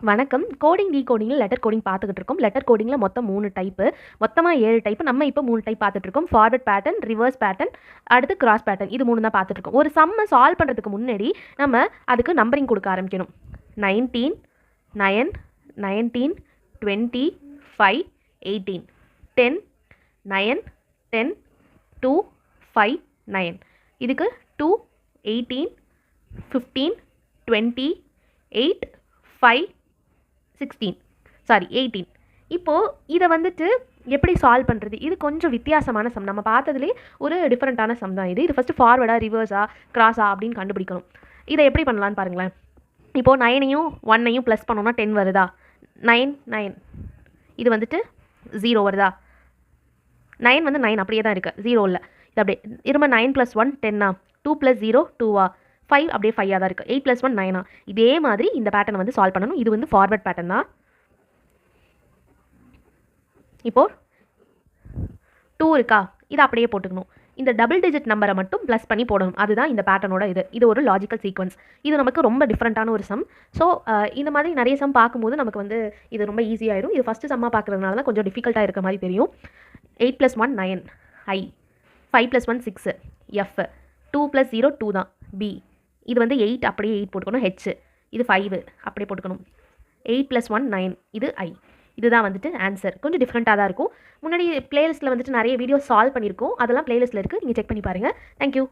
வணக்கம். Coding, டீகோடிங்ல letter coding பார்த்துக்கிட்டு இருக்கோம். லெட்டர் கோடிங்ல மொத்தம் 3 டைப்பு. மொத்தமா 7 டைப்பு. நம்ம இப்போ 3 டைப் பார்த்துட்டு இருக்கோம். ஃபார்வர்ட் பேட்டர்ன், ரிவர்ஸ் பேட்டர்ன், அடுத்து கிராஸ் பேட்டர்ன். இது 3 தான் பார்த்துட்டு இருக்கோம். ஒரு சம்ம சால்வ் பண்ணுறதுக்கு முன்னாடி நம்ம அதுக்கு நம்பரிங் கொடுக்க ஆரம்பிக்கணும். 19, 9, 19, 20, 5, 18, 10, 9, 10, 2, 5, 9. இதுக்கு 2, 18, 15, 20, 8, 5, 18. இப்போது இதை வந்துட்டு எப்படி சால்வ் பண்ணுறது? இது கொஞ்சம் வித்தியாசமான சம். நம்ம பார்த்ததுலேயே ஒரு டிஃப்ரெண்ட்டான சம் தான் இது. இது ஃபஸ்ட்டு ஃபார்வர்டா, ரிவர்ஸா, கிராஸா அப்படின்னு கண்டுபிடிக்கணும். இதை எப்படி பண்ணலான்னு பாருங்களேன். இப்போது 9ஐயும் 1ஐயும் ப்ளஸ் பண்ணோன்னா 10 வருதா? 9, 9. இது வந்துட்டு 0 வருதா? 9 வந்து 9 அப்படியே தான் இருக்குது, 0 இல்லை. இது அப்படியே இரும்ப 9 + 1 10ஆ? 2 + 0 2ஆ? 5 அப்படியே 5ஆக தான் இருக்குது. 8 + 1 9ஆ? இதே மாதிரி இந்த பேட்டர்னை வந்து சால்வ் பண்ணணும். இது வந்து ஃபார்வர்ட் பேட்டர்ன் தான். இப்போது 2 இருக்கா? இதை அப்படியே போட்டுக்கணும். இந்த டபுள் டிஜிட் நம்பரை மட்டும் ப்ளஸ் பண்ணி போடணும். அதுதான் இந்த பேட்டர்னோட இது ஒரு லாஜிக்கல் சீக்வன்ஸ். இது நமக்கு ரொம்ப டிஃப்ரெண்ட்டான ஒரு சம். ஸோ இந்த மாதிரி நிறைய சம் பார்க்கும்போது நமக்கு வந்து இது ரொம்ப ஈஸியாகிடும். இது ஃபஸ்ட்டு சம்மாக பார்க்குறதுனால தான் கொஞ்சம் டிஃபிகல்ட்டாக இருக்க மாதிரி தெரியும். 8 + 1 9 I, 5 + 1 6 F, 2 + 0 2 தான் B. இது வந்து 8 அப்படியே 8 போட்டுக்கணும். H, இது 5 அப்படியே போட்டுக்கணும். 8 + 1 9 இது I. இதுதான் வந்துட்டு ஆன்சர். கொஞ்சம் டிஃப்ரெண்ட்டாக தான் இருக்கும். முன்னாடி பிளேலிஸ்ட்டில் வந்துட்டு நிறைய வீடியோ சால்வ் பண்ணியிருக்கோம். அதெல்லாம் பிளேலிஸ்ட்டில் இருக்குது. நீங்கள் செக் பண்ணி பாருங்கள். தேங்க்யூ.